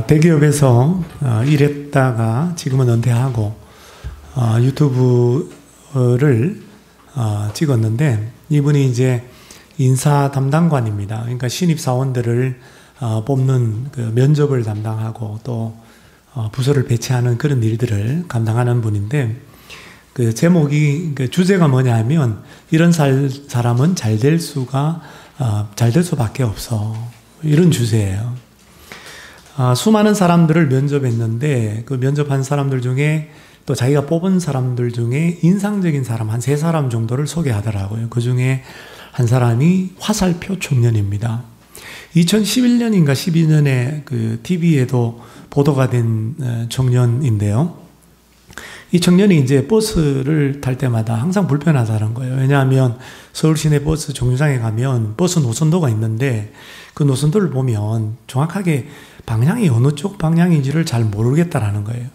대기업에서 일했다가 지금은 은퇴하고 유튜브를 찍었는데, 이분이 이제 인사 담당관입니다. 그러니까 신입사원들을 뽑는 그 면접을 담당하고 또 부서를 배치하는 그런 일들을 감당하는 분인데, 그 제목이, 그 주제가 뭐냐 하면, 이런 사람은 잘 될 수밖에 없어. 이런 주제예요. 수많은 사람들을 면접했는데, 그 면접한 사람들 중에 또 자기가 뽑은 사람들 중에 인상적인 사람 한 3사람 정도를 소개하더라고요. 그 중에 한 사람이 화살표 청년입니다. 2011년인가 12년에 그 TV에도 보도가 된 청년인데요. 이 청년이 이제 버스를 탈 때마다 항상 불편하다는 거예요. 왜냐하면 서울 시내 버스 정류장에 가면 버스 노선도가 있는데, 그 노선도를 보면 정확하게 방향이 어느 쪽 방향인지를 잘 모르겠다라는 거예요.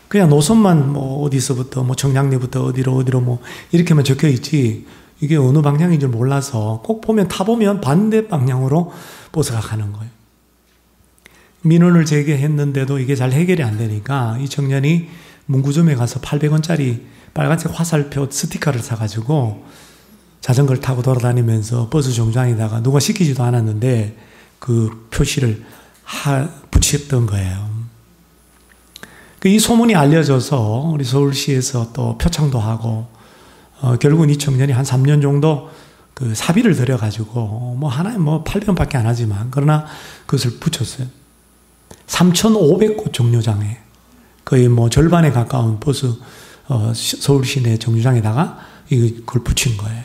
그냥 노선만 뭐 어디서부터 뭐 청량리부터 어디로 뭐 이렇게만 적혀 있지, 이게 어느 방향인지 몰라서 꼭 보면 타보면 반대 방향으로 버스가 가는 거예요. 민원을 제기했는데도 이게 잘 해결이 안 되니까 이 청년이 문구점에 가서 800원짜리 빨간색 화살표 스티커를 사가지고 자전거를 타고 돌아다니면서 버스 정류장에다가, 누가 시키지도 않았는데 그 표시를 붙였던 거예요. 이 소문이 알려져서 우리 서울시에서 또 표창도 하고, 결국은 이 청년이 한 3년 정도 그 사비를 들여가지고, 뭐 하나에 뭐 800원밖에 안 하지만, 그러나 그것을 붙였어요. 3,500곳 정류장에, 거의 뭐 절반에 가까운 버스, 서울 시내 정류장에다가 이걸 붙인 거예요.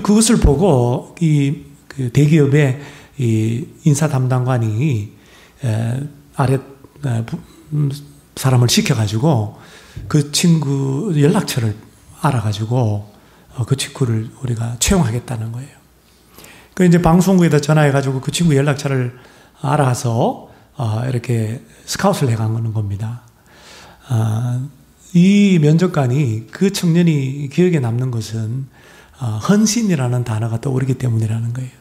그것을 보고 그 대기업의 이 인사 담당관이 아래 사람을 시켜가지고 그 친구 연락처를 알아가지고 그 친구를 우리가 채용하겠다는 거예요. 그 이제 방송국에다 전화해가지고 그 친구 연락처를 알아서 이렇게 스카웃을 해가는 겁니다. 이 면접관이, 그 청년이 기억에 남는 것은 헌신이라는 단어가 떠오르기 때문이라는 거예요.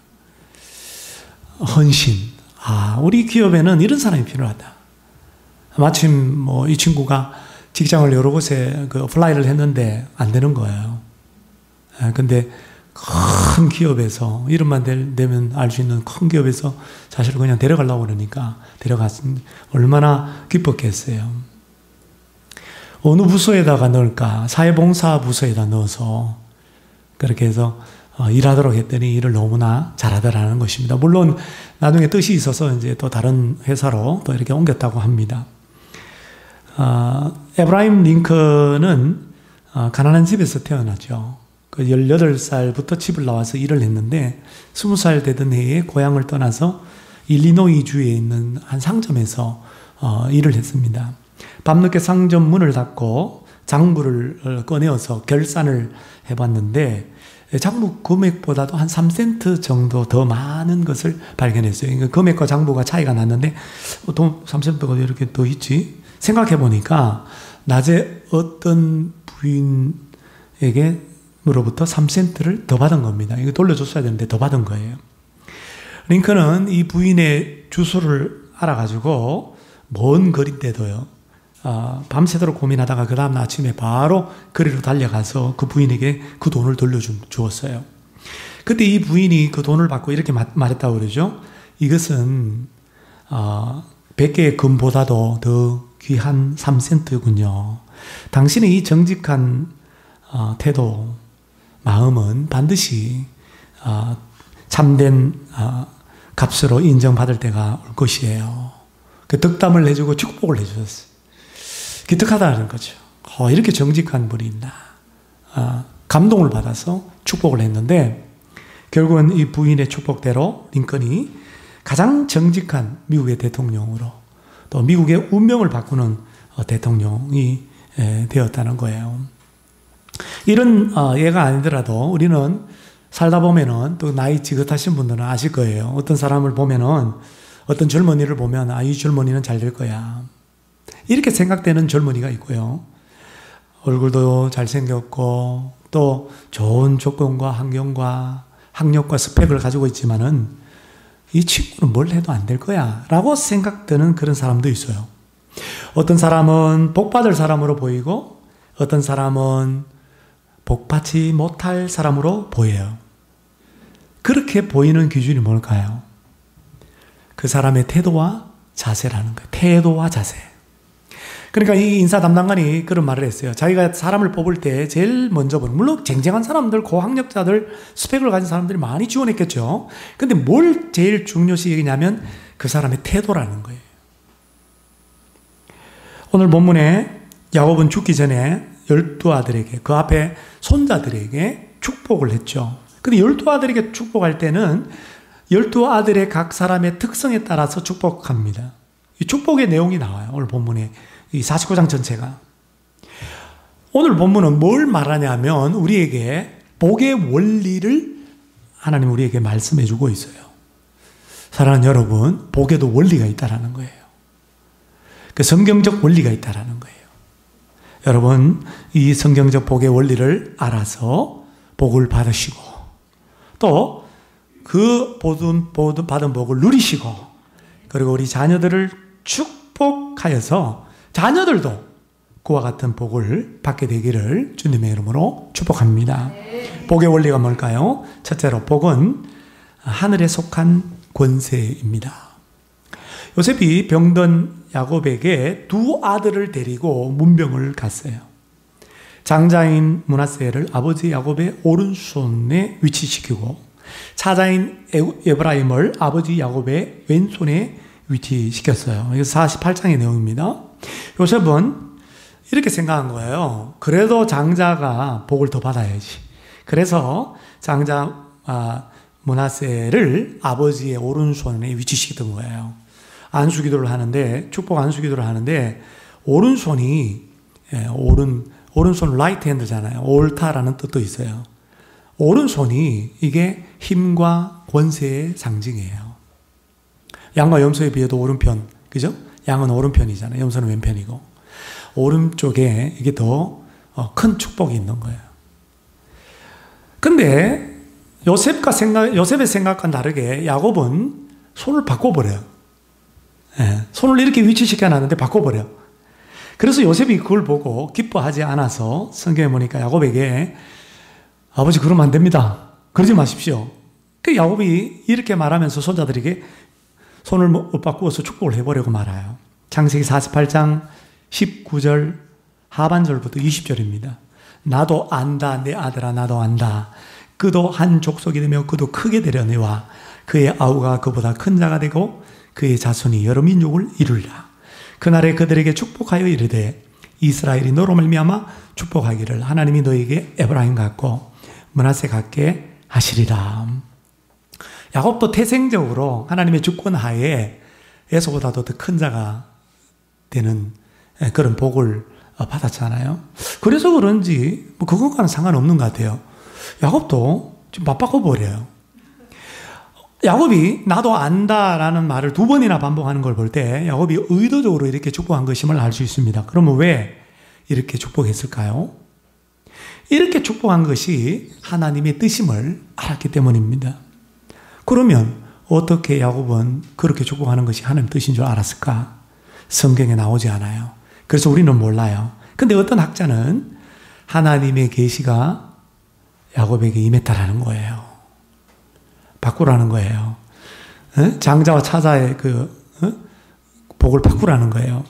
헌신. 우리 기업에는 이런 사람이 필요하다. 마침 뭐 이 친구가 직장을 여러 곳에 그 어플라이를 했는데 안 되는 거예요. 근데 큰 기업에서, 이름만 되면 알 수 있는 큰 기업에서 사실 그냥 데려가려고 그러니까 데려갔으면 얼마나 기뻤겠어요. 어느 부서에다가 넣을까? 사회봉사 부서에다 넣어서 그렇게 해서 일하도록 했더니 일을 너무나 잘하더라는 것입니다. 물론 나중에 뜻이 있어서 이제 또 다른 회사로 또 이렇게 옮겼다고 합니다. 에브라임 링컨은 가난한 집에서 태어났죠. 그 18살부터 집을 나와서 일을 했는데 20살 되던 해에 고향을 떠나서 일리노이주에 있는 한 상점에서 일을 했습니다. 밤늦게 상점 문을 닫고 장부를 꺼내어서 결산을 해봤는데 장부 금액보다도 한 3센트 정도 더 많은 것을 발견했어요. 그러니까 금액과 장부가 차이가 났는데 돈 3센트가 이렇게 더 있지? 생각해보니까 낮에 어떤 부인에게 으로부터 3센트를 더 받은 겁니다. 이거 돌려줬어야 되는데 더 받은 거예요. 링컨은 이 부인의 주소를 알아가지고 먼 거리인데도요, 밤새도록 고민하다가 그 다음 아침에 바로 거리로 달려가서 그 부인에게 그 돈을 돌려주었어요. 그때 이 부인이 그 돈을 받고 이렇게 말했다고 그러죠. 이것은 100개의 금보다도 더 귀한 3센트군요. 당신의 이 정직한 태도, 마음은 반드시 참된 값으로 인정받을 때가 올 것이에요. 그 덕담을 해주고 축복을 해주셨어요. 기특하다는 거죠. 이렇게 정직한 분이 있나. 감동을 받아서 축복을 했는데, 결국은 이 부인의 축복대로 링컨이 가장 정직한 미국의 대통령으로, 또 미국의 운명을 바꾸는 대통령이 되었다는 거예요. 이런 예가 아니더라도 우리는 살다 보면은, 또 나이 지긋하신 분들은 아실 거예요. 어떤 사람을 보면은, 어떤 젊은이를 보면 이 젊은이는 잘 될 거야, 이렇게 생각되는 젊은이가 있고요. 얼굴도 잘생겼고 또 좋은 조건과 환경과 학력과 스펙을 가지고 있지만은 이 친구는 뭘 해도 안 될 거야 라고 생각되는 그런 사람도 있어요. 어떤 사람은 복받을 사람으로 보이고 어떤 사람은 복받지 못할 사람으로 보여요. 그렇게 보이는 기준이 뭘까요? 그 사람의 태도와 자세라는 거예요. 태도와 자세. 그러니까 이 인사 담당관이 그런 말을 했어요. 자기가 사람을 뽑을 때 제일 먼저 보는, 물론 쟁쟁한 사람들, 고학력자들, 스펙을 가진 사람들이 많이 지원했겠죠. 근데 뭘 제일 중요시 여기냐면 그 사람의 태도라는 거예요. 오늘 본문에 야곱은 죽기 전에 12아들에게, 그 앞에 손자들에게 축복을 했죠. 근데 12아들에게 축복할 때는 12아들의 각 사람의 특성에 따라서 축복합니다. 이 축복의 내용이 나와요. 오늘 본문에. 이 49장 전체가. 오늘 본문은 뭘 말하냐면 우리에게 복의 원리를 하나님 우리에게 말씀해 주고 있어요. 사랑하는 여러분, 복에도 원리가 있다라는 거예요. 그 성경적 원리가 있다라는 거예요. 여러분, 이 성경적 복의 원리를 알아서 복을 받으시고 또 그 받은 복을 누리시고 그리고 우리 자녀들을 축복하여서 자녀들도 그와 같은 복을 받게 되기를 주님의 이름으로 축복합니다. 복의 원리가 뭘까요? 첫째로 복은 하늘에 속한 권세입니다. 요셉이 병든 야곱에게 두 아들을 데리고 문병을 갔어요. 장자인 므낫세를 아버지 야곱의 오른손에 위치시키고 차자인 에브라임을 아버지 야곱의 왼손에 위치시켰어요. 이게 48장의 내용입니다. 요셉은 이렇게 생각한 거예요. 그래도 장자가 복을 더 받아야지. 그래서 장자 므낫세를 아버지의 오른손에 위치시켰던 거예요. 안수기도를 하는데, 축복 안수기도를 하는데 오른손이 오른손 라이트 핸드잖아요. 옳다라는 뜻도 있어요. 오른손이 이게 힘과 권세의 상징이에요. 양과 염소에 비해도 오른편, 그죠? 양은 오른편이잖아요. 염소는 왼편이고. 오른쪽에 이게 더 큰 축복이 있는 거예요. 근데 요셉의 생각과 다르게 야곱은 손을 바꿔버려요. 예, 손을 이렇게 위치시켜 놨는데 바꿔버려. 그래서 요셉이 그걸 보고 기뻐하지 않아서 성경에 보니까 야곱에게 아버지 그러면 안 됩니다. 그러지 마십시오. 그 야곱이 이렇게 말하면서 손자들에게 손을 바꾸어서 축복을 해보려고 말아요. 창세기 48장 19절 하반절부터 20절입니다. 나도 안다 내 아들아 나도 안다. 그도 한 족속이 되며 그도 크게 되려니와 그의 아우가 그보다 큰 자가 되고 그의 자손이 여러 민족을 이루리라. 그날에 그들에게 축복하여 이르되 이스라엘이 너로 말미암아 축복하기를 하나님이 너에게 에브라임 같고 므낫세 같게 하시리라. 야곱도 태생적으로 하나님의 주권 하에 에서보다도 더 큰 자가 되는 그런 복을 받았잖아요. 그래서 그런지 뭐 그것과는 상관없는 것 같아요. 야곱도 좀 맞바꿔버려요. 야곱이 나도 안다라는 말을 두 번이나 반복하는 걸 볼 때 야곱이 의도적으로 이렇게 축복한 것임을 알 수 있습니다. 그러면 왜 이렇게 축복했을까요? 이렇게 축복한 것이 하나님의 뜻임을 알았기 때문입니다. 그러면 어떻게 야곱은 그렇게 축복하는 것이 하나님의 뜻인 줄 알았을까? 성경에 나오지 않아요. 그래서 우리는 몰라요. 근데 어떤 학자는 하나님의 계시가 야곱에게 임했다라는 거예요. 바꾸라는 거예요. 장자와 차자의 복을 바꾸라는 거예요.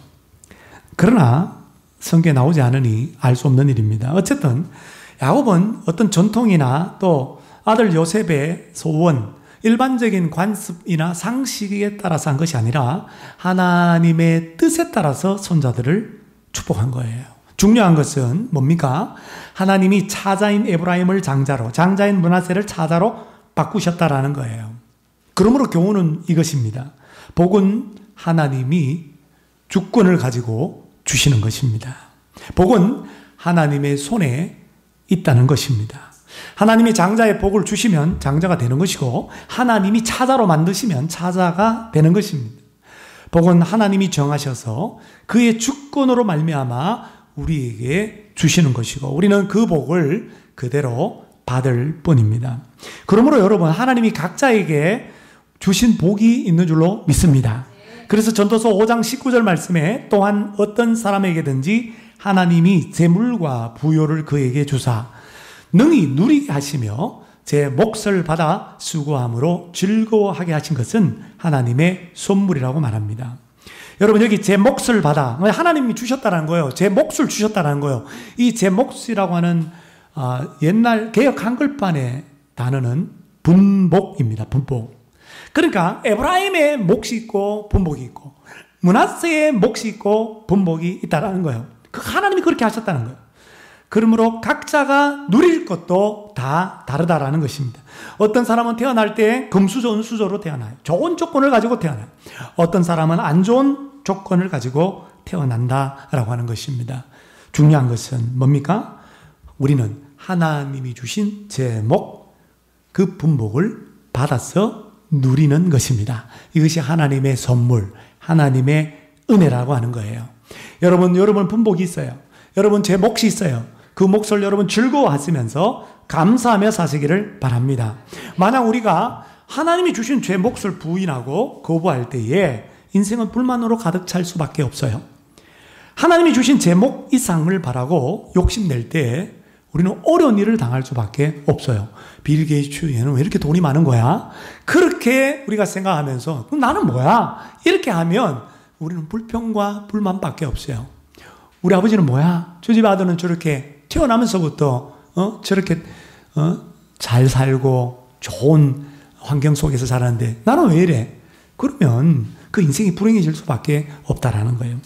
그러나 성경에 나오지 않으니 알 수 없는 일입니다. 어쨌든 야곱은 어떤 전통이나 또 아들 요셉의 소원, 일반적인 관습이나 상식에 따라서 한 것이 아니라 하나님의 뜻에 따라서 손자들을 축복한 거예요. 중요한 것은 뭡니까? 하나님이 차자인 에브라임을 장자로, 장자인 므낫세를 차자로 바꾸셨다라는 거예요. 그러므로 교훈은 이것입니다. 복은 하나님이 주권을 가지고 주시는 것입니다. 복은 하나님의 손에 있다는 것입니다. 하나님이 장자의 복을 주시면 장자가 되는 것이고 하나님이 차자로 만드시면 차자가 되는 것입니다. 복은 하나님이 정하셔서 그의 주권으로 말미암아 우리에게 주시는 것이고 우리는 그 복을 그대로 받을 뿐입니다. 그러므로 여러분 하나님이 각자에게 주신 복이 있는 줄로 믿습니다. 그래서 전도서 5장 19절 말씀에 또한 어떤 사람에게든지 하나님이 재물과 부요를 그에게 주사 능히 누리게 하시며 제 몫을 받아 수고함으로 즐거워하게 하신 것은 하나님의 선물이라고 말합니다. 여러분 여기 제 몫을 받아 하나님이 주셨다는 거예요. 제 몫을 주셨다는 거예요. 이 제 몫이라고 하는 옛날 개역 한글판의 단어는 분복입니다. 분복. 그러니까 에브라임의 몫이 있고 분복이 있고 므낫세의 몫이 있고 분복이 있다라는 거예요. 하나님이 그렇게 하셨다는 거예요. 그러므로 각자가 누릴 것도 다 다르다라는 것입니다. 어떤 사람은 태어날 때 금수저, 은수저로 태어나요. 좋은 조건을 가지고 태어나요. 어떤 사람은 안 좋은 조건을 가지고 태어난다라고 하는 것입니다. 중요한 것은 뭡니까? 우리는 하나님이 주신 제목, 그 분복을 받아서 누리는 것입니다. 이것이 하나님의 선물, 하나님의 은혜라고 하는 거예요. 여러분 분복이 있어요. 여러분 제 몫이 있어요. 그 몫을 여러분 즐거워하시면서 감사하며 사시기를 바랍니다. 만약 우리가 하나님이 주신 제 몫을 부인하고 거부할 때에 인생은 불만으로 가득 찰 수밖에 없어요. 하나님이 주신 제 몫 이상을 바라고 욕심낼 때 우리는 어려운 일을 당할 수밖에 없어요. 빌 게이츠 얘는 왜 이렇게 돈이 많은 거야? 그렇게 우리가 생각하면서 그럼 나는 뭐야? 이렇게 하면 우리는 불평과 불만밖에 없어요. 우리 아버지는 뭐야? 저 집 아들은 저렇게 태어나면서부터 저렇게 잘 살고 좋은 환경 속에서 자라는데 나는 왜 이래? 그러면 그 인생이 불행해질 수밖에 없다라는 거예요.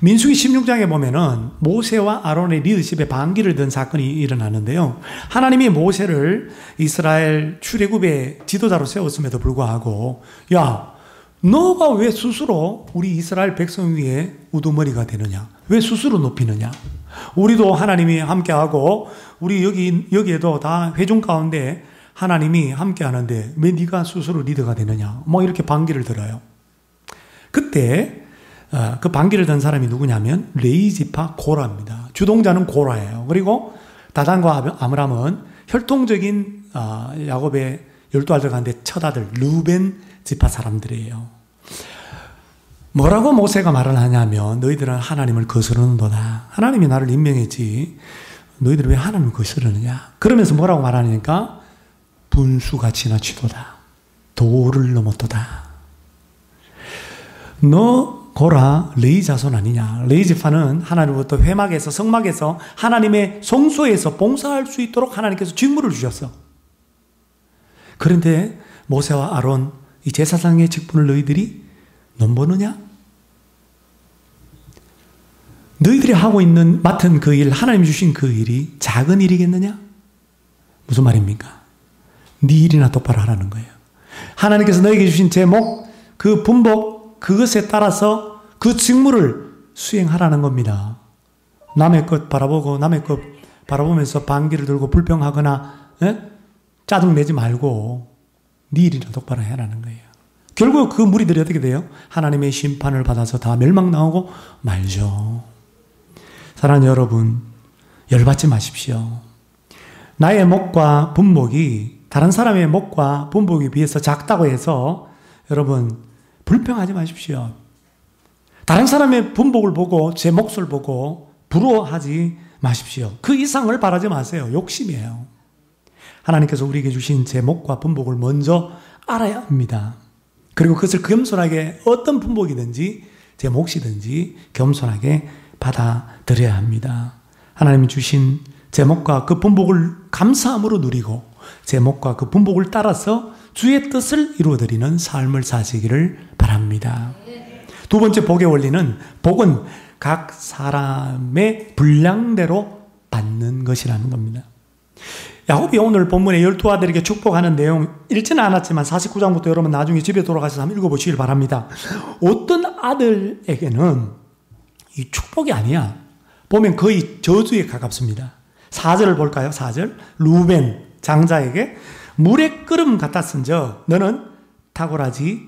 민수기 16장에 보면은 모세와 아론의 리더십에 반기를 든 사건이 일어나는데요. 하나님이 모세를 이스라엘 출애굽의 지도자로 세웠음에도 불구하고 야, 너가 왜 스스로 우리 이스라엘 백성 위에 우두머리가 되느냐? 왜 스스로 높이느냐? 우리도 하나님이 함께하고 우리 여기에도 다 회중 가운데 하나님이 함께하는데 왜 네가 스스로 리더가 되느냐? 뭐 이렇게 반기를 들어요. 그때 그 반기를 든 사람이 누구냐면 레이지파 고라입니다. 주동자는 고라예요. 그리고 다단과 아므람은 혈통적인 야곱의 12아들 가운데 첫 아들 루벤 지파 사람들이에요. 뭐라고 모세가 말을 하냐면 너희들은 하나님을 거스르는도다. 하나님이 나를 임명했지. 너희들은 왜 하나님을 거스르느냐. 그러면서 뭐라고 말하니까 분수가 지나치도다. 도를 넘었도다. 너 고라 레이 자손 아니냐. 레이 지파는 하나님부터 회막에서 성막에서 하나님의 성소에서 봉사할 수 있도록 하나님께서 직무를 주셨어. 그런데 모세와 아론 이 제사장의 직분을 너희들이 넘보느냐? 너희들이 하고 있는 맡은 그 일, 하나님이 주신 그 일이 작은 일이겠느냐? 무슨 말입니까? 네 일이나 똑바로 하라는 거예요. 하나님께서 너에게 주신 제목, 그 분복, 그것에 따라서 그 직무를 수행하라는 겁니다. 남의 것 바라보고 남의 것 바라보면서 반기를 들고 불평하거나 짜증내지 말고 네 일이나 똑바로 해라는 거예요. 결국 그 무리들이 어떻게 돼요? 하나님의 심판을 받아서 다 멸망당하고 말죠. 사랑하는 여러분, 열받지 마십시오. 나의 몫과 분복이 다른 사람의 몫과 분복에 비해서 작다고 해서 여러분 불평하지 마십시오. 다른 사람의 분복을 보고 제 몫을 보고 부러워하지 마십시오. 그 이상을 바라지 마세요. 욕심이에요. 하나님께서 우리에게 주신 제 몫과 분복을 먼저 알아야 합니다. 그리고 그것을 겸손하게 어떤 분복이든지 제 몫이든지 겸손하게 받아들여야 합니다. 하나님이 주신 제 몫과 그 분복을 감사함으로 누리고 제 몫과 그 분복을 따라서 주의 뜻을 이루어드리는 삶을 사시기를 바랍니다. 두 번째 복의 원리는 복은 각 사람의 분량대로 받는 것이라는 겁니다. 야곱이 오늘 본문에 12아들에게 축복하는 내용 읽지는 않았지만 49장부터 여러분 나중에 집에 돌아가셔서 한번 읽어보시길 바랍니다. 어떤 아들에게는 이 축복이 아니야. 보면 거의 저주에 가깝습니다. 4절을 볼까요? 4절. 루벤 장자에게 물의 끓음 같았은저 너는 탁월하지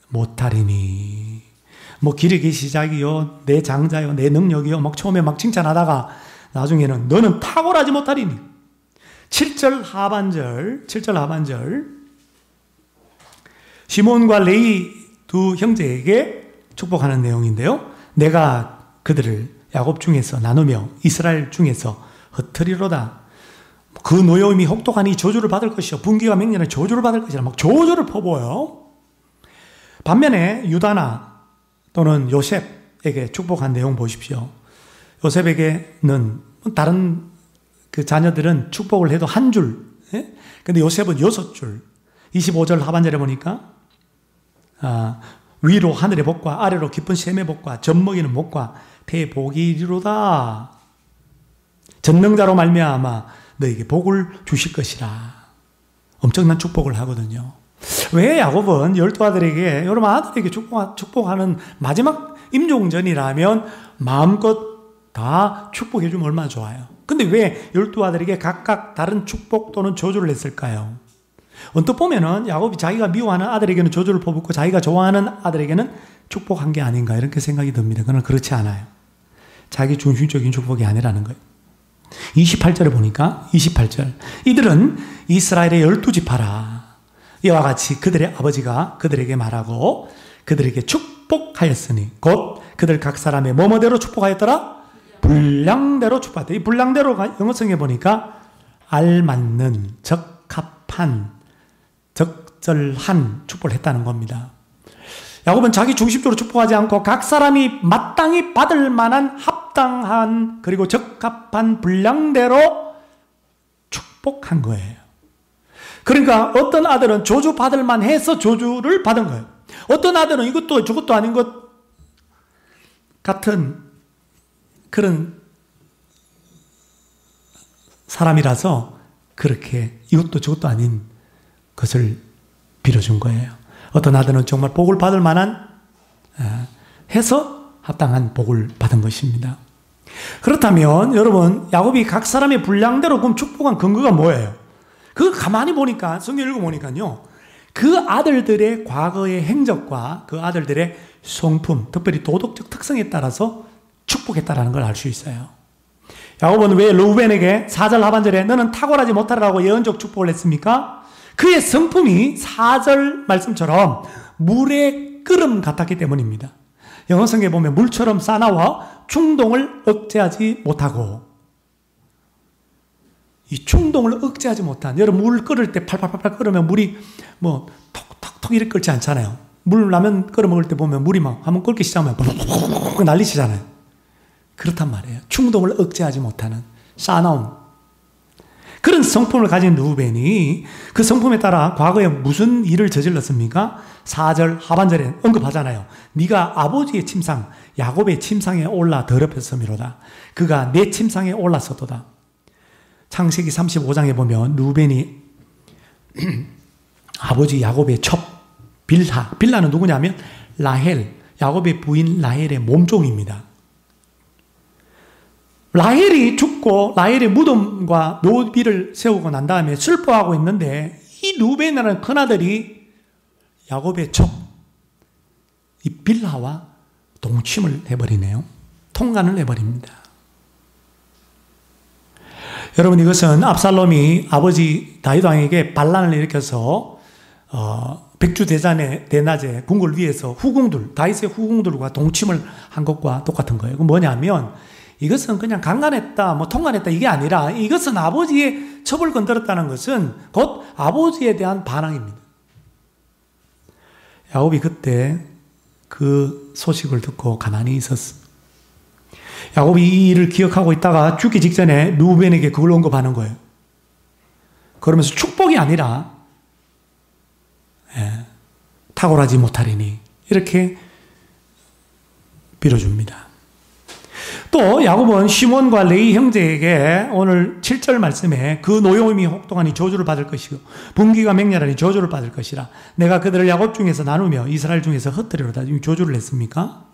못하리니. 뭐 기력의 시작이요, 내 장자요, 내 능력이요, 막 처음에 막 칭찬하다가 나중에는 너는 탁월하지 못하리니. 7절 하반절 시몬과 레위 두 형제에게 축복하는 내용인데요. 내가 그들을 야곱 중에서 나누며 이스라엘 중에서 흩트리로다. 그 노여움이 혹독하니 저주를 받을 것이요 분기가 맹렬하니 저주를 받을 것이라 막 저주를 퍼부어요. 반면에 유다나 또는 요셉에게 축복한 내용 보십시오. 요셉에게는 다른 그 자녀들은 축복을 해도 한 줄, 근데 요셉은 6줄. 25절 하반절에 보니까 위로 하늘의 복과 아래로 깊은 샘의 복과 젖먹이는 복과 대복이리로다. 전능자로 말미암아 너에게 복을 주실 것이라. 엄청난 축복을 하거든요. 왜 야곱은 12아들에게 여러분 아들에게 축복하는 마지막 임종전이라면 마음껏 다 축복해 주면 얼마나 좋아요. 근데 왜 12아들에게 각각 다른 축복 또는 저주를 했을까요? 언뜻 보면은 야곱이 자기가 미워하는 아들에게는 저주를 퍼붓고 자기가 좋아하는 아들에게는 축복한 게 아닌가 이렇게 생각이 듭니다. 그러나 그렇지 않아요. 자기 중심적인 축복이 아니라는 거예요. 28절에 보니까 28절 이들은 이스라엘의 12지파라. 이와 같이 그들의 아버지가 그들에게 말하고 그들에게 축복하였으니 곧 그들 각 사람의 뭐뭐대로 축복하였더라? 분량대로 축복하였다. 이 분량대로가 영어성에 보니까 알맞는, 적합한, 적절한 축복을 했다는 겁니다. 야곱은 자기 중심적으로 축복하지 않고 각 사람이 마땅히 받을 만한 합당한 그리고 적합한 분량대로 축복한 거예요. 그러니까 어떤 아들은 저주 받을 만해서 저주를 받은 거예요. 어떤 아들은 이것도 저것도 아닌 것 같은 그런 사람이라서 그렇게 이것도 저것도 아닌 것을 빌어준 거예요. 어떤 아들은 정말 복을 받을 만한 해서 합당한 복을 받은 것입니다. 그렇다면 여러분 야곱이 각 사람의 분량대로 그럼 축복한 근거가 뭐예요? 그거 가만히 보니까 성경 읽어보니까요. 그 아들들의 과거의 행적과 그 아들들의 성품, 특별히 도덕적 특성에 따라서 축복했다라는 걸 알 수 있어요. 야곱은 왜 르우벤에게 4절 하반절에 너는 탁월하지 못하라고 예언적 축복을 했습니까? 그의 성품이 4절 말씀처럼 물의 끓음 같았기 때문입니다. 영어 성경에 보면 물처럼 싸나워 충동을 억제하지 못하고 이 충동을 억제하지 못한 여러분 물 끓을 때 팔팔팔팔 끓으면 물이 뭐 톡톡톡 이렇게 끓지 않잖아요. 물 라면 끓여 먹을 때 보면 물이 막 한번 끓기 시작하면 푹 난리치잖아요. 그렇단 말이에요. 충동을 억제하지 못하는 싸나운 그런 성품을 가진 르우벤이 그 성품에 따라 과거에 무슨 일을 저질렀습니까? 4절 하반절에 언급하잖아요. 네가 아버지의 침상 야곱의 침상에 올라 더럽혔음이로다. 그가 내 침상에 올랐었도다. 창세기 35장에 보면 르우벤이 아버지 야곱의 첩 빌하는 누구냐면 라헬 야곱의 부인 라헬의 몸종입니다. 라헬이 죽고 라헬의 무덤과 묘비를 세우고 난 다음에 슬퍼하고 있는데 이 르우벤이라는 큰아들이 야곱의 첩 이 빌하와 동침을 해버리네요. 통간을 해버립니다. 여러분 이것은 압살롬이 아버지 다윗 왕에게 반란을 일으켜서 백주대낮에 궁궐 위에서 후궁들 다윗의 후궁들과 동침을 한 것과 똑같은 거예요. 그 뭐냐면 이것은 그냥 강간했다, 통간했다 이게 아니라 이것은 아버지의 첩을 건드렸다는 것은 곧 아버지에 대한 반항입니다. 야곱이 그때 그 소식을 듣고 가만히 있었어. 야곱이 이 일을 기억하고 있다가 죽기 직전에 르우벤에게 그걸 언급하는 거예요. 그러면서 축복이 아니라 탁월하지 못하리니 이렇게 빌어줍니다. 또 야곱은 시몬과 레위 형제에게 오늘 7절 말씀에 그 노여움이 혹독하니 저주를 받을 것이고 분기가 맹렬하니 저주를 받을 것이라 내가 그들을 야곱 중에서 나누며 이스라엘 중에서 흩뜨리로다. 저주를 했습니까?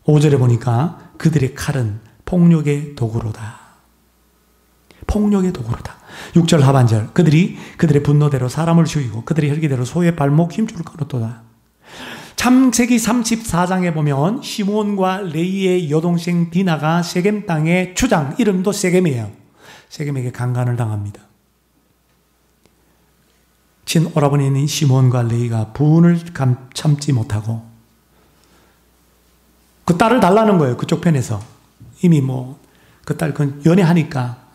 5절에 보니까 그들의 칼은 폭력의 도구로다. 폭력의 도구로다. 6절 하반절 그들이 그들의 분노대로 사람을 죽이고 그들의 혈기대로 소의 발목 힘줄을 끊었도다. 창세기 34장에 보면 시몬과 레위의 여동생 디나가 세겜 땅의 주장 이름도 세겜이에요. 세겜에게 강간을 당합니다. 친오라버니인 시몬과 레위가 분을 참지 못하고 그 딸을 달라는 거예요. 그쪽 편에서. 이미 그 딸 연애하니까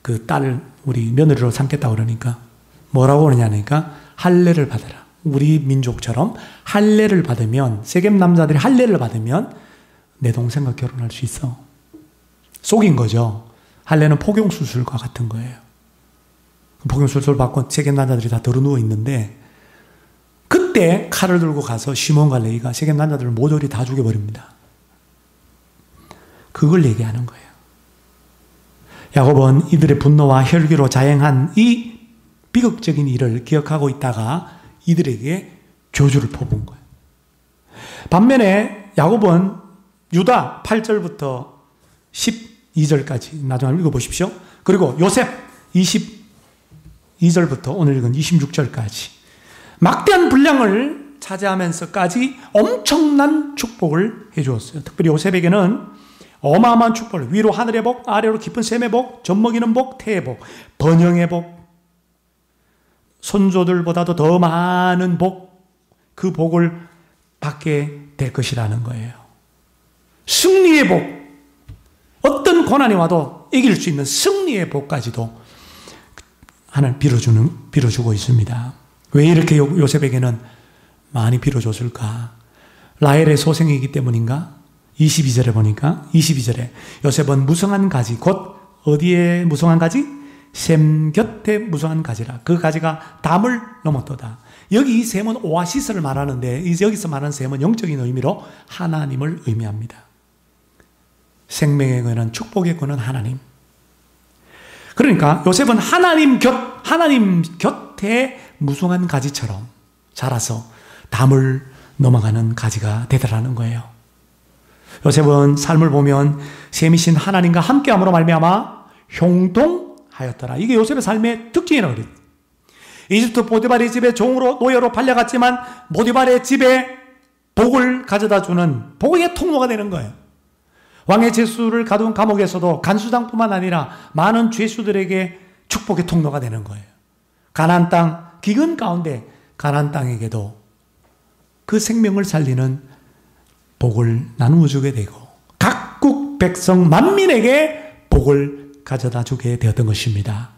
그 딸을 우리 며느리로 삼겠다고 그러니까 뭐라고 그러냐니까 할례를 받아라. 우리 민족처럼 할례를 받으면, 세겜 남자들이 할례를 받으면 내 동생과 결혼할 수 있어. 속인 거죠. 할례는 포경수술과 같은 거예요. 포경수술 받고 세겜 남자들이 다 들어누워 있는데 그때 칼을 들고 가서 시몬과 레위가 세겜 남자들을 모조리 다 죽여버립니다. 그걸 얘기하는 거예요. 야곱은 이들의 분노와 혈기로 자행한 이 비극적인 일을 기억하고 있다가 이들에게 저주를 퍼부은 거예요. 반면에 야곱은 유다 8절부터 12절까지 나중에 읽어보십시오. 그리고 요셉 22절부터 오늘 읽은 26절까지 막대한 분량을 차지하면서까지 엄청난 축복을 해주었어요. 특별히 요셉에게는 어마어마한 축복을, 위로 하늘의 복, 아래로 깊은 샘의 복, 젖먹이는 복, 태의 복, 번영의 복, 손조들보다도 더 많은 복, 그 복을 받게 될 것이라는 거예요. 승리의 복, 어떤 고난이 와도 이길 수 있는 승리의 복까지도 하나님 빌어주고 있습니다. 왜 이렇게 요셉에게는 많이 빌어줬을까? 라헬의 소생이기 때문인가? 22절에 보니까 22절에 요셉은 무성한 가지, 곧 어디에 무성한 가지? 샘 곁에 무성한 가지라. 그 가지가 담을 넘었도다. 여기 이 샘은 오아시스를 말하는데 여기서 말하는 샘은 영적인 의미로 하나님을 의미합니다. 생명의 근원, 축복의 근원 하나님. 그러니까 요셉은 하나님 곁에 무성한 가지처럼 자라서 담을 넘어가는 가지가 되더라는 거예요. 요셉은 삶을 보면 셈이신 하나님과 함께함으로 말미암아 형통하였더라. 이게 요셉의 삶의 특징이라고 그래요. 이집트 보디발의 집에 종으로 노예로 팔려갔지만 보디발의 집에 복을 가져다 주는 복의 통로가 되는 거예요. 왕의 죄수를 가둔 감옥에서도 간수장뿐만 아니라 많은 죄수들에게 축복의 통로가 되는 거예요. 가나안 땅, 기근 가운데 가나안 땅에게도 그 생명을 살리는 복을 나누어 주게 되고 각국 백성 만민에게 복을 가져다 주게 되었던 것입니다.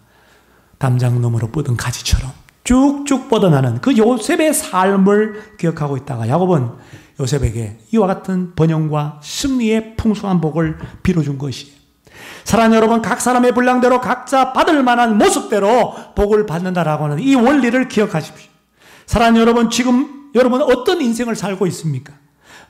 담장 너머로 뻗은 가지처럼 쭉쭉 뻗어나는 그 요셉의 삶을 기억하고 있다가 야곱은 요셉에게 이와 같은 번영과 승리의 풍성한 복을 빌어준 것이에요. 사랑하는 여러분, 각 사람의 분량대로 각자 받을 만한 모습대로 복을 받는다라고 하는 이 원리를 기억하십시오. 사랑하는 여러분, 지금 여러분 어떤 인생을 살고 있습니까?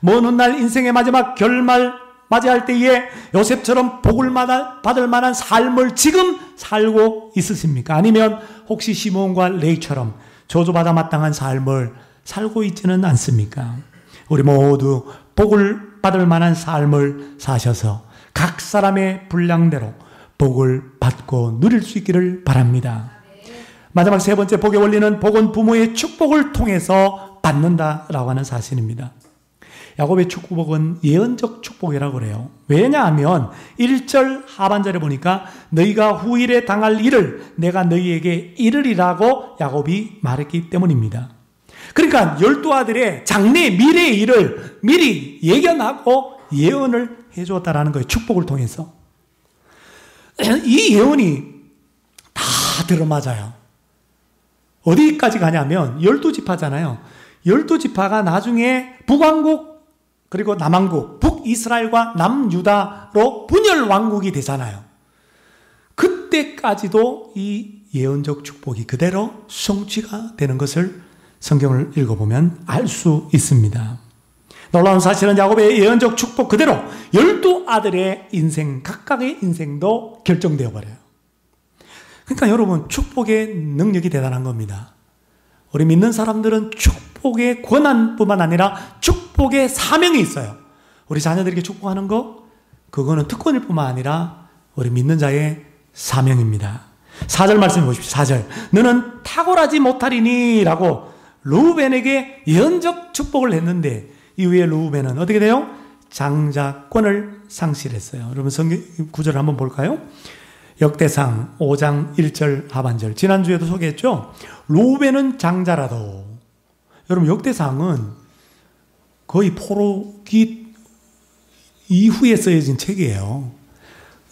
먼 훗날 인생의 마지막 결말 맞이할 때에 요셉처럼 복을 받을 만한 삶을 지금 살고 있으십니까? 아니면 혹시 시몬과 레위처럼 저주받아 마땅한 삶을 살고 있지는 않습니까? 우리 모두 복을 받을 만한 삶을 사셔서 각 사람의 분량대로 복을 받고 누릴 수 있기를 바랍니다. 마지막 세 번째 복의 원리는 복은 부모의 축복을 통해서 받는다라고 하는 사실입니다. 야곱의 축복은 예언적 축복이라고 그래요. 왜냐하면 1절 하반절에 보니까 너희가 후일에 당할 일을 내가 너희에게 이르리라고 야곱이 말했기 때문입니다. 그러니까 12아들의 장래 미래의 일을 미리 예견하고 예언을 해주었다라는 거예요. 축복을 통해서. 이 예언이 다 들어맞아요. 어디까지 가냐면 12지파잖아요. 12지파가 나중에 북왕국 그리고 남왕국, 북이스라엘과 남유다로 분열 왕국이 되잖아요. 그때까지도 이 예언적 축복이 그대로 성취가 되는 것을 성경을 읽어보면 알 수 있습니다. 놀라운 사실은 야곱의 예언적 축복 그대로 12아들의 인생, 각각의 인생도 결정되어 버려요. 그러니까 여러분, 축복의 능력이 대단한 겁니다. 우리 믿는 사람들은 축복의 권한뿐만 아니라 축복의 사명이 있어요. 우리 자녀들에게 축복하는 거, 그거는 특권일 뿐만 아니라 우리 믿는 자의 사명입니다. 4절 말씀 보십시오. 4절. 너는 탁월하지 못하리니 라고 르우벤에게 예언적 축복을 했는데 이후에 르우벤은 어떻게 돼요? 장자권을 상실했어요. 여러분 성경 구절을 한번 볼까요? 역대상 5장 1절 하반절. 지난주에도 소개했죠? 루벤은 장자라도. 여러분, 역대상은 거의 포로기 이후에 쓰여진 책이에요.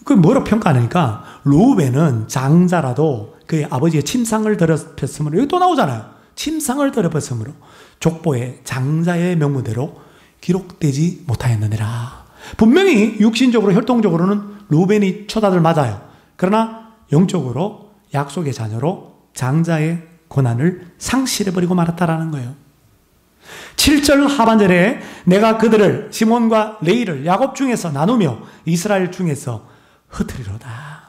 그 뭐라고 평가하니까 루벤은 장자라도 그의 아버지의 침상을 더럽혔으므로, 여기 또 나오잖아요. 침상을 더럽혔으므로 족보에 장자의 명무대로 기록되지 못하였느니라. 분명히 육신적으로 혈통적으로는 루벤이 초다들 맞아요. 그러나 영적으로 약속의 자녀로 장자의 권한을 상실해버리고 말았다라는 거예요. 7절 하반절에 내가 그들을 시몬과 레이를 야곱 중에서 나누며 이스라엘 중에서 흩으리로다.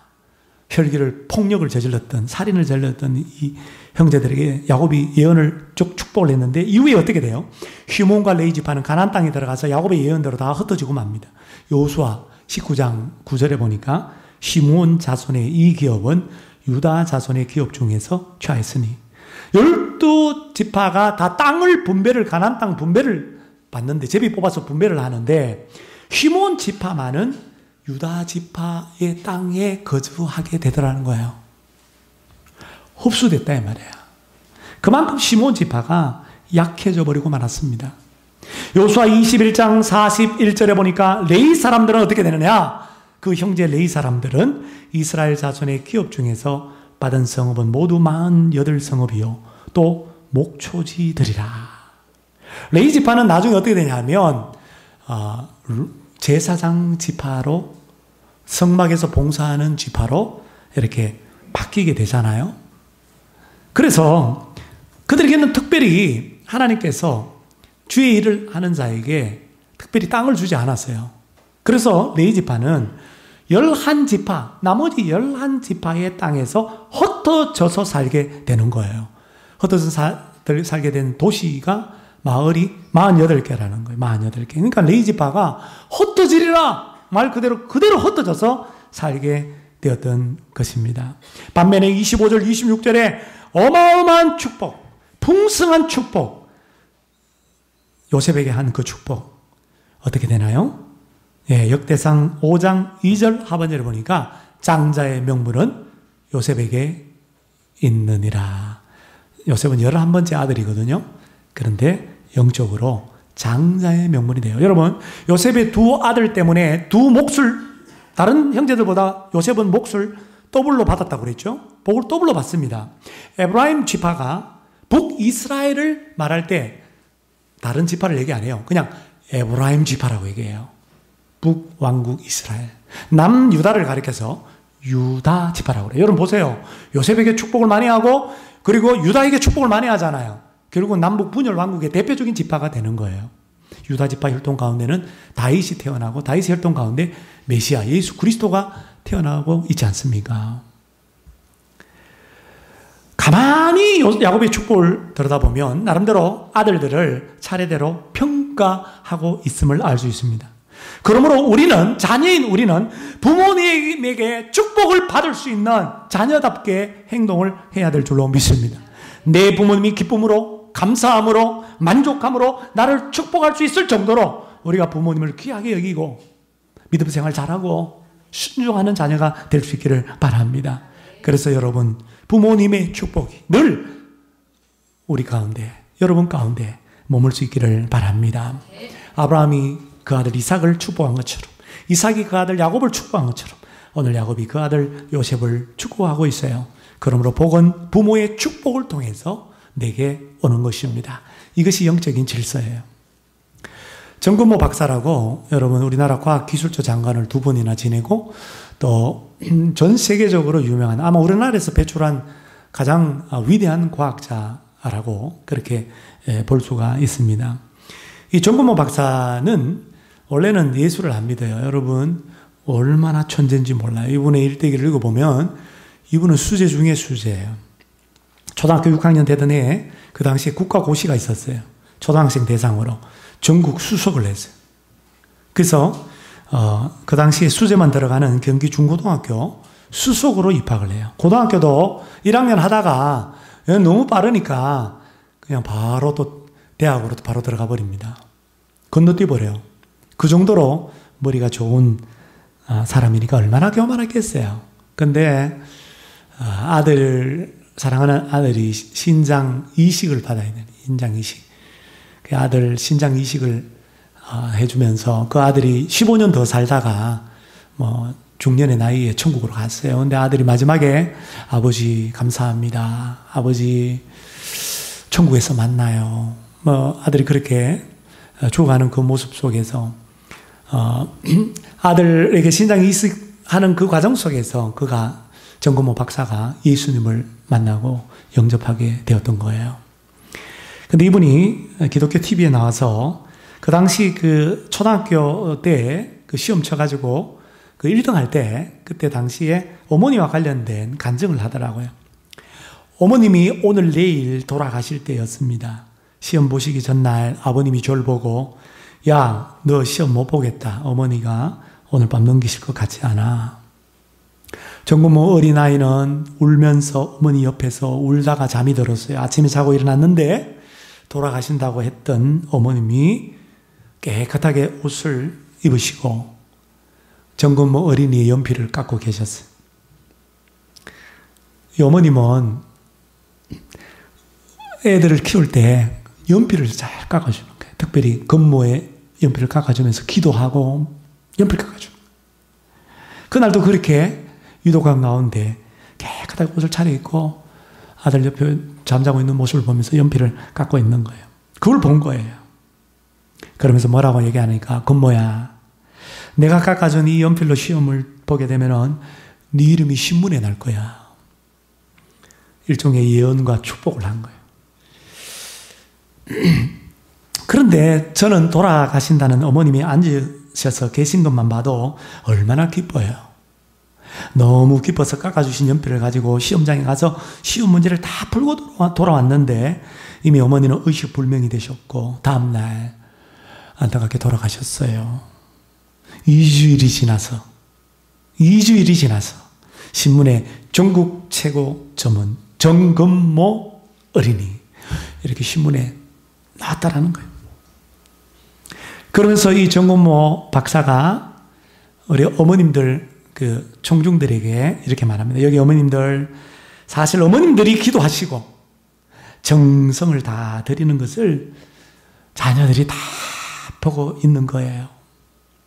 혈기를 폭력을 저질렀던, 살인을 저질렀던 이 형제들에게 야곱이 예언을 쭉 축복을 했는데 이후에 어떻게 돼요? 시몬과 레이 지파는 가나안 땅에 들어가서 야곱의 예언대로 다 흩어지고 맙니다. 여호수아 19장 9절에 보니까 시몬 자손의 이 기업은 유다 자손의 기업 중에서 취하였으니 12지파가 다 땅을 분배를, 가나안 땅 분배를 받는데, 제비 뽑아서 분배를 하는데 시몬 지파만은 유다 지파의 땅에 거주하게 되더라는 거예요. 흡수됐다 이 말이에요. 그만큼 시몬 지파가 약해져 버리고 말았습니다. 여호수아 21장 41절에 보니까 레이 사람들은 어떻게 되느냐? 그 형제 레이 사람들은 이스라엘 자손의 기업 중에서 받은 성읍은 모두 48성읍이요 또 목초지들이라. 레이 지파는 나중에 어떻게 되냐면 제사장 지파로, 성막에서 봉사하는 지파로 이렇게 바뀌게 되잖아요. 그래서 그들에게는 특별히 하나님께서 주의 일을 하는 자에게 특별히 땅을 주지 않았어요. 그래서 레위 지파는 11지파, 나머지 11지파의 땅에서 흩어져서 살게 되는 거예요. 흩어져서 살게 된 도시가, 마을이 48개라는 거예요. 48개. 그러니까 레위 지파가 흩어지리라 말 그대로 흩어져서 살게 되었던 것입니다. 반면에 25절, 26절에 어마어마한 축복, 풍성한 축복, 요셉에게 한 그 축복 어떻게 되나요? 예, 역대상 5장 2절 하반절에 보니까 장자의 명분은 요셉에게 있느니라. 요셉은 11번째 아들이거든요. 그런데 영적으로 장자의 명분이 돼요. 여러분, 요셉의 두 아들 때문에 두 몫을, 다른 형제들보다 요셉은 몫을 더블로 받았다고 그랬죠. 복을 더블로 받습니다. 에브라임 지파가 북이스라엘을 말할 때 다른 지파를 얘기 안 해요. 그냥 에브라임 지파라고 얘기해요. 북왕국 이스라엘. 남유다를 가리켜서 유다 지파라고 그래요. 여러분 보세요. 요셉에게 축복을 많이 하고 그리고 유다에게 축복을 많이 하잖아요. 결국은 남북 분열 왕국의 대표적인 지파가 되는 거예요. 유다 지파 혈통 가운데는 다윗이 태어나고 다윗의 혈통 가운데 메시아 예수 그리스도가 태어나고 있지 않습니까? 가만히 야곱의 축복을 들여다보면 나름대로 아들들을 차례대로 평가하고 있음을 알 수 있습니다. 그러므로 우리는, 자녀인 우리는 부모님에게 축복을 받을 수 있는 자녀답게 행동을 해야 될 줄로 믿습니다. 내 부모님이 기쁨으로, 감사함으로, 만족함으로 나를 축복할 수 있을 정도로 우리가 부모님을 귀하게 여기고 믿음 생활 잘하고 순종하는 자녀가 될 수 있기를 바랍니다. 그래서 여러분, 부모님의 축복이 늘 우리 가운데, 여러분 가운데 머물 수 있기를 바랍니다. 아브라함이 그 아들 이삭을 축복한 것처럼, 이삭이 그 아들 야곱을 축복한 것처럼 오늘 야곱이 그 아들 요셉을 축복하고 있어요. 그러므로 복은 부모의 축복을 통해서 내게 오는 것입니다. 이것이 영적인 질서예요. 정근모 박사라고, 여러분 우리나라 과학기술처 장관을 2번이나 지내고 또 전 세계적으로 유명한, 아마 우리나라에서 배출한 가장 위대한 과학자라고 그렇게 볼 수가 있습니다. 이 정근모 박사는 원래는 예수를 안 믿어요. 여러분 얼마나 천재인지 몰라요. 이분의 일대기를 읽어보면 이분은 수재 중에 수재예요. 초등학교 6학년 되던 해에 그 당시에 국가고시가 있었어요. 초등학생 대상으로 전국 수석을 했어요. 그래서 그 당시에 수재만 들어가는 경기 중고등학교 수석으로 입학을 해요. 고등학교도 1학년 하다가 너무 빠르니까 그냥 바로 또 대학으로 바로 들어가 버립니다. 건너뛰어버려요. 그 정도로 머리가 좋은 사람이니까 얼마나 교만하겠어요. 근데 사랑하는 아들이 신장 이식을 받아야 되는, 신장 이식. 그 아들 신장 이식을 해주면서 그 아들이 15년 더 살다가 중년의 나이에 천국으로 갔어요. 근데 아들이 마지막에 아버지 감사합니다. 아버지 천국에서 만나요. 아들이 그렇게 죽어가는 그 모습 속에서 아들에게 신장 이식하는 그 과정 속에서 정건모 박사가 예수님을 만나고 영접하게 되었던 거예요. 근데 이분이 기독교 TV에 나와서 그 당시 그 초등학교 때 그 시험 쳐가지고 그 1등 할 때 그때 당시에 어머니와 관련된 간증을 하더라고요. 어머님이 오늘 내일 돌아가실 때였습니다. 시험 보시기 전날 아버님이 저를 보고 야, 너 시험 못 보겠다. 어머니가 오늘 밤 넘기실 것 같지 않아. 정건모 어린아이는 울면서 어머니 옆에서 울다가 잠이 들었어요. 아침에 자고 일어났는데 돌아가신다고 했던 어머님이 깨끗하게 옷을 입으시고 정건모 어린이의 연필을 깎고 계셨어요. 이 어머님은 애들을 키울 때 연필을 잘 깎아주는 거예요. 특별히 건모에 연필을 깎아주면서 기도하고 연필 깎아주는 거예요. 그날도 그렇게 유독한 가운데 깨끗하게 옷을 차려입고 아들 옆에 잠자고 있는 모습을 보면서 연필을 깎고 있는 거예요. 그걸 본 거예요. 그러면서 뭐라고 얘기하니까 건모야, 내가 깎아준 이 연필로 시험을 보게 되면은 네 이름이 신문에 날 거야. 일종의 예언과 축복을 한 거예요. 그런데 저는 돌아가신다는 어머님이 앉으셔서 계신 것만 봐도 얼마나 기뻐요. 너무 기뻐서 깎아주신 연필을 가지고 시험장에 가서 시험 문제를 다 풀고 돌아왔는데 이미 어머니는 의식불명이 되셨고 다음날 안타깝게 돌아가셨어요. 2주일이 지나서 신문에 전국 최고 점은 정건모 어린이 이렇게 신문에 나왔다라는 거예요. 그러면서 이 정건모 박사가 우리 어머님들 그 청중들에게 이렇게 말합니다. 여기 어머님들, 사실 어머님들이 기도하시고 정성을 다 드리는 것을 자녀들이 다 보고 있는 거예요.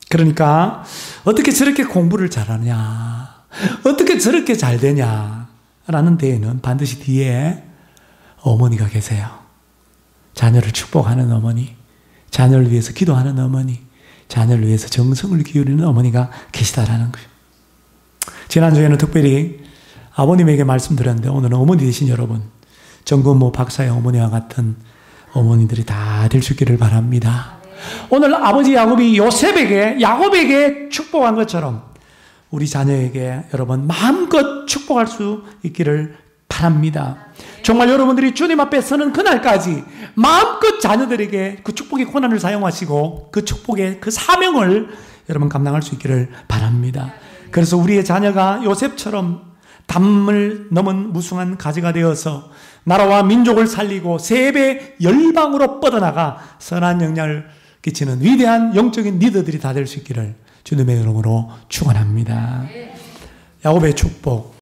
그러니까 어떻게 저렇게 공부를 잘하냐, 어떻게 저렇게 잘 되냐라는 데에는 반드시 뒤에 어머니가 계세요. 자녀를 축복하는 어머니, 자녀를 위해서 기도하는 어머니, 자녀를 위해서 정성을 기울이는 어머니가 계시다라는 거예요. 지난주에는 특별히 아버님에게 말씀드렸는데 오늘은 어머니 되신 여러분, 정건모 박사의 어머니와 같은 어머니들이 다 될 수 있기를 바랍니다. 오늘 아버지 야곱이 야곱에게 축복한 것처럼 우리 자녀에게 여러분 마음껏 축복할 수 있기를 바랍니다. 정말 여러분들이 주님 앞에 서는 그날까지 마음껏 자녀들에게 그 축복의 권한을 사용하시고 그 축복의 그 사명을 여러분 감당할 수 있기를 바랍니다. 그래서 우리의 자녀가 요셉처럼 담을 넘은 무성한 가지가 되어서 나라와 민족을 살리고 세배 열방으로 뻗어나가 선한 영향을 끼치는 위대한 영적인 리더들이 다 될 수 있기를 주님의 이름으로 축원합니다. 야곱의 축복.